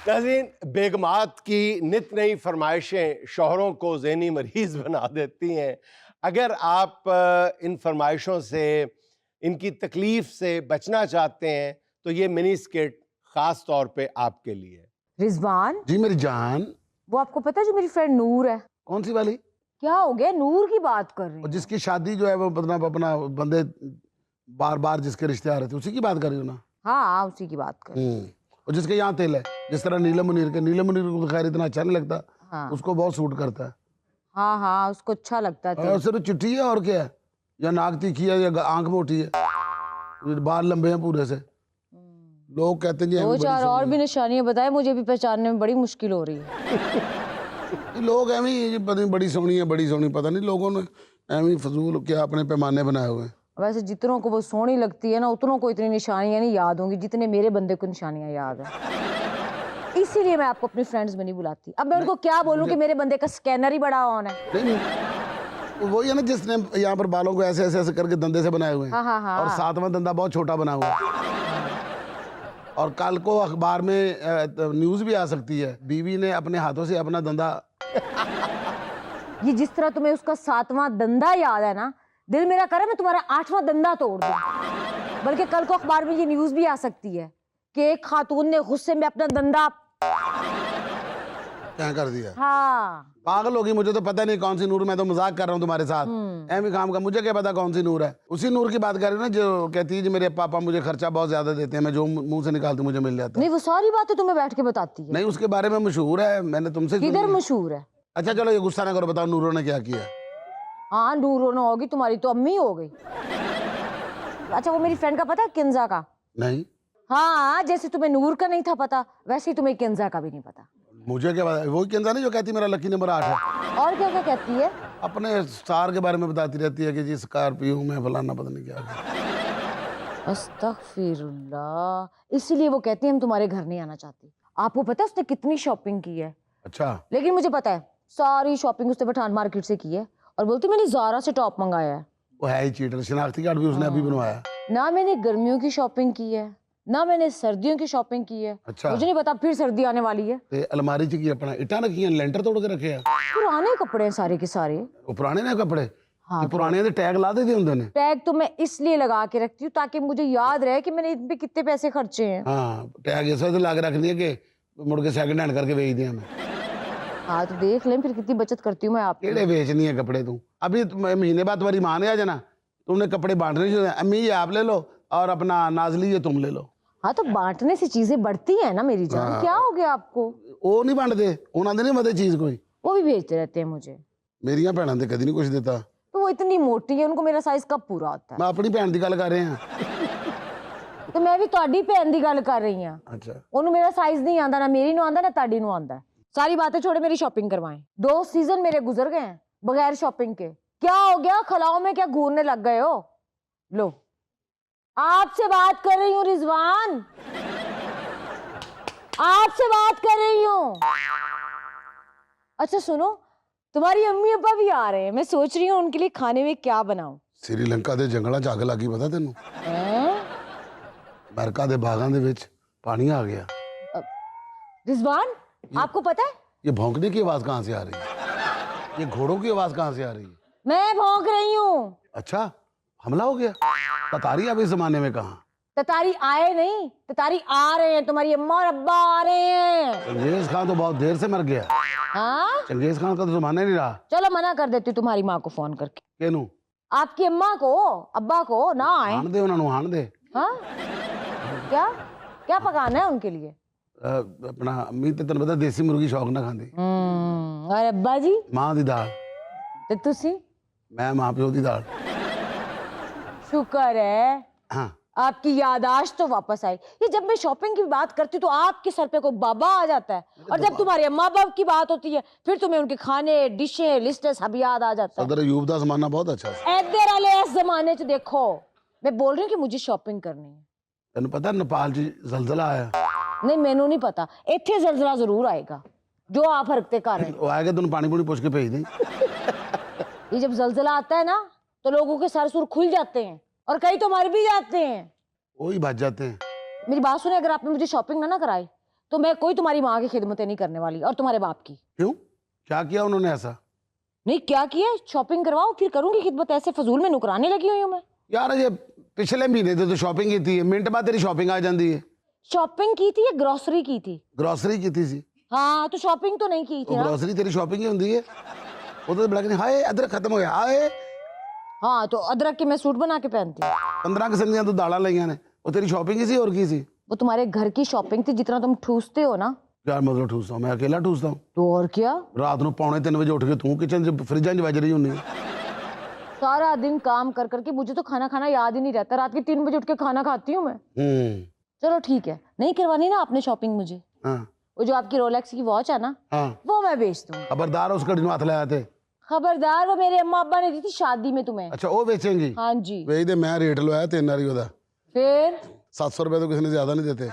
नाज़रीन, बेगमात की नित नई फरमाइशें शौहरों को ज़हनी मरीज बना देती हैं। अगर आप इन फरमाइशों से, इनकी तकलीफ से बचना चाहते हैं तो ये मिनी स्किट खास तौर पे आपके लिए। रिजवान जी मेरी जान। वो आपको पता है जो मेरी फ्रेंड नूर है? कौन सी वाली? क्या हो गया? नूर की बात कर रही और हूँ। जिसकी शादी जो है वो अपना बंदे बार बार जिसके रिश्ते आ रहे थे, उसी की बात कर रही हो ना? हाँ, उसी की बात कर रही हूँ। और जिसके यहाँ तेल है, जिस तरह नीलम मुनीर को तो खैर इतना अच्छा नहीं लगता। हाँ उसको बहुत सूट करता है। हाँ हाँ, उसको अच्छा लगता है। और सिर्फ चिट्ठी है और क्या है? या नाक तीखी है या आंख मोटी है, बाल लंबे हैं पूरे से। लोग कहते हैं दो चार और भी निशानियां बताए, मुझे भी पहचानने में बड़ी मुश्किल हो रही है। लोग एवं पता नहीं बड़ी सोहनी है, बड़ी सोहनी, पता नहीं लोगों ने एवं फजूल क्या अपने पैमाने बनाए हुए हैं। वैसे जितनों को वो सोहनी लगती है ना, उतनों को इतनी निशानियां नहीं याद होंगी जितने मेरे बंदे को निशानियां याद है। इसीलिए मैं आपको अपनी फ्रेंड्स में नहीं बुलाती। अब मैं उनको क्या बोलूं कि मेरे बंदे का स्कैनर ही बड़ा ऑन है। नहीं, वही है ना जिसने यहाँ पर बालों को ऐसे ऐसे ऐसे करके दंदे से बनाए हुए हैं। हाँ। और सातवां दंदा बहुत छोटा बना हुआ है। और कल को अखबार में न्यूज भी आ सकती है, बीवी ने अपने हाथों से अपना दंदा। ये जिस तरह तुम्हें उसका सातवां दंदा याद है ना, दिल मेरा करे मैं तुम्हारा आठवां दंदा तोड़ दूं। बल्कि कल को अखबार में ये न्यूज भी आ सकती है कि एक खातून ने गुस्से में अपना दंदा क्या कर दिया। हाँ, पागल होगी, मुझे तो पता नहीं कौन सी नूर, मैं तो मजाक कर रहा हूँ तुम्हारे साथ। एमी काम का मुझे क्या पता कौन सी नूर है। उसी नूर की बात कर रही है ना जो कहती है कि मेरे पापा मुझे खर्चा बहुत ज्यादा देते हैं, मैं जो मुंह से निकालती मुझे मिल जाता है। नहीं वो सारी बातें तुम्हें बैठ के बताती है। नहीं, उसके बारे में मशहूर है, मैंने तुमसे किधर मशहूर है? अच्छा चलो ये गुस्सा ना करो, बताओ नूरों ने क्या किया। हाँ, नूर न होगी, तुम्हारी तो अम्मी हो गई। अच्छा वो मेरी फ्रेंड का पता है, किंजा का? नहीं। हाँ, जैसे तुम्हें नूर का नहीं था पता, वैसे ही तुम्हें किंजा का भी नहीं पता। मुझे क्या पता, वो किंजा नहीं जो कहती मेरा लकी नंबर 8 है। और क्या क्या कहती है? अपने स्टार के बारे में बताती रहती है कि जी स्कॉर्पियो में फलाना पता नहीं क्या। अस्तगफिरुल्लाह। इसीलिए वो कहती है हम तुम्हारे घर नहीं आना चाहती। आपको पता है उसने कितनी शॉपिंग की है? अच्छा। लेकिन मुझे पता है सारी शॉपिंग उसने पठान मार्केट से की है, और बोलती मैंने ज़ारा से टॉप मंगाया है। वो है ही चीटर, शनाख्ती कार्ड भी उसने अभी बनवाया। ना मैंने गर्मियों की शॉपिंग की है, ना मैंने सर्दियों की शॉपिंग की है। अच्छा। मुझे नहीं पता फिर सर्दी आने वाली है। ते अलमारी च की अपना इटा रखी है, लेंटर तोड़ के रखे हैं। पुराने कपड़े हैं सारे के सारे। वो पुराने ने कपड़े? हाँ, कि पुराने दे टैग ला देते होंगे ने। टैग तो मैं इसलिए लगा के रखती हूँ ताकि मुझे याद रहे कि मैंने इन पे कितने पैसे खर्चे हैं। हाँ, टैग ऐसा तो ला के रख दिया कि मुड़ के सेकंड हैंड करके बेच दिया मैं। हाँ तो देख लें फिर कितनी बचत करती हूँ मैं आपकी। केड़े बेचनी है कपड़े तू? अभी महीने बाद तुम्हारी माँ ने आ जाना, तुमने कपड़े बांटने चाहिए। अम्मी ये आप ले लो और अपना नाजली ये तुम ले लो। हाँ तो बांटने से चीजें बढ़ती हैं ना मेरी जान। हाँ। क्या हो गया आपको? वो नहीं बांटते, उन्होंने नहीं मदे चीज कोई। वो भी भेजते रहते हैं मुझे। मेरिया भैन तो कभी नहीं कुछ देता। तो वो इतनी मोटी है, उनको मेरा साइज कब पूरा होता है? मैं अपनी भैन की गल कर रहे हैं। तो मैं भी ਤੁਹਾਡੀ ਭੈਣ ਦੀ ਗੱਲ कर रही हूँ। अच्छा। ਉਹਨੂੰ मेरा साइज नहीं आंदा, ना मेरी ਨੂੰ आंदा ना ਤੁਹਾਡੀ ਨੂੰ आंदा। सारी बातें छोड़े, मेरी शॉपिंग करवाएं। 2 सीजन मेरे गुजर गए हैं बगैर शॉपिंग के। क्या हो गया? खलाओं में क्या घूरने लग गए हो? लो आपसे बात कर रही हूँ रिजवान, आपसे बात कर रही हूँ। अच्छा सुनो, तुम्हारी अम्मी अब्बा भी आ रहे हैं, मैं सोच रही हूँ उनके लिए खाने में क्या बनाऊं। श्रीलंका दे जंगलों च अग लगी, पता तेनू? अमेरिका दे बागां दे विच पानी आ गया। रिजवान आपको पता है ये भौंकने की आवाज कहाँ से आ रही है? ये घोड़ों की आवाज कहाँ से आ रही है? मैं भौंक रही हूँ। अच्छा, हमला हो गया? ततारी अब इस जमाने में कहाँ? ततारी आए नहीं, ततारी आ रहे हैं। तुम्हारी अम्मा और अब्बा आ रहे हैं। चंगेज खान तो बहुत देर से मर गया। हाँ चंगेज खान का तो जमाना नहीं रहा। चलो मना कर देती हूँ तुम्हारी माँ को फोन करके। केनू? आपकी अम्मा को अब्बा को ना आए। हाण दे उन्होंने, हाण दे। हाँ क्या क्या पकाना है उनके लिए? अपना अम्मी ते तेन पता देसी मुर्गी शौक ना खांदी। और अब्बा जी? मां दी दाल। ते तुसी? मैं मां प्यो दी दाल। शुक्र है हाँ। आपकी यादाश्त तो वापस आई। ये जब मैं शॉपिंग की बात करती हूँ तो आपके सर पे कोई बाबा आ जाता है, और जब तुम्हारे अम्मा बाप की बात होती है फिर तुम्हें उनके खाने, डिशें, लिस्टें सब याद आ जाता है। सदर अयूब दा जमाना बहुत अच्छा है। इधर वाले इस जमाने च देखो, मैं बोल रही हूँ कि मुझे शॉपिंग करनी है। तेन पता नेपाल च जलजला आया? नहीं मैनू नहीं पता, इत्थे जलजला जरूर आएगा जो आप हरकते कर रहे हैं। वो आएगा तुम पानी पूनी पूछ के भेज दी। ये जब जलजला आता है ना तो लोगों के सर सुर खुल जाते हैं और कई तो मर भी जाते हैं। वही बच जाते हैं। मेरी बात सुने, अगर आपने मुझे शॉपिंग ना कराई तो मैं कोई तुम्हारी माँ की खिदमतें नहीं करने वाली और तुम्हारे बाप की। क्यों, क्या किया उन्होंने ऐसा? नहीं क्या किया, शॉपिंग करवाओ फिर करूंगी खिदमत, ऐसे फजूल में नुकराने लगी हुई हूँ मैं। यार ये पिछले महीने तो शॉपिंग की थी, मिनट बाद तेरी शॉपिंग आ जाती है। शॉपिंग की थी या ग्रोसरी की थी? ग्रोसरी की थी सी। हाँ तो शॉपिंग तो नहीं की थी ना। ग्रोसरी तेरी शॉपिंग ही होती है। वो तो बड़ा हाय अदरक खत्म हो गया, हाय हाँ तो अदरक के मैं सूट बना के पहनती हूँ। 15 किस्म दी तू दाला लईयां ने, वो तेरी शॉपिंग ही सी और की सी? वो तुम्हारे घर की शॉपिंग थी, जितना तुम ठूसते हो ना। यार मतलब ठूसता हूँ मैं, अकेला ठूसता हूँ? तो और क्या, रात को 2:45 बजे उठ के तू किचन च फ्रिजां च वज रही होनी है। सारा दिन काम कर करके मुझे तो खाना खाना याद ही नहीं रहता, रात के 3 बजे उठ के खाना खाती हूँ मैं। चलो ठीक है, नहीं करवानी ना आपने शॉपिंग मुझे। हाँ वो जो आपकी रोलेक्स की वॉच है ना, हाँ वो मैं बेच दूँ। खबरदार उस घड़ी हाथ लाया थे। खबरदार, वो मेरे अम्मा अब्बा ने दी थी शादी में तुम्हें। अच्छा वो बेचेंगी? हाँ जी। ਵੇਚ ਦੇ, मैं रेट लवाया 3 वारी ਉਹਦਾ। फिर 700 रुपए तो किसी ने ज्यादा नहीं देते।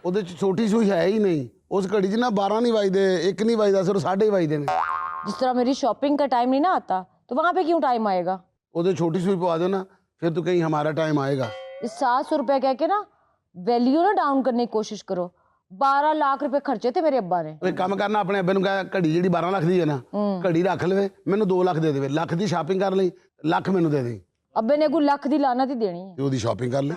ਉਹਦੇ ਚ ਛੋਟੀ ਸੂਈ ਹੈ ਹੀ ਨਹੀਂ, ਉਸ ਘੜੀ ਚ ਨਾ 12 ਨਹੀਂ ਵੱਜਦੇ, 1 नहीं ਵੱਜਦਾ, सिर्फ 1:30 ਵੱਜਦੇ ਨੇ। जिस तरह मेरी शॉपिंग का टाइम नहीं ना आता तो वहां पे क्यों टाइम आएगा? ਉਹਦੇ ਛੋਟੀ ਸੂਈ ਪਵਾ दो ना, फिर तो कहीं हमारा टाइम आएगा। इस 700 रुपए कह के ना वैल्यू ना डाउन करने की कोशिश करो। 12 लाख रुपए खर्चे थे मेरे अब्बा ने। एक काम करना, अपने अब्बे ਨੂੰ ਕਹ ਘੜੀ ਜਿਹੜੀ 12 ਲੱਖ ਦੀ ਹੈ ਨਾ, ਘੜੀ ਰੱਖ ਲਵੇ, ਮੈਨੂੰ 2 ਲੱਖ ਦੇ ਦੇਵੇ, ਲੱਖ ਦੀ ਸ਼ਾਪਿੰਗ ਕਰ ਲਈ, ਲੱਖ ਮੈਨੂੰ ਦੇ ਦੇ। अब्बे ने कोई लाख दी लानत ही देनी है। ਤੇ ਉਹਦੀ ਸ਼ਾਪਿੰਗ ਕਰ ਲੈ।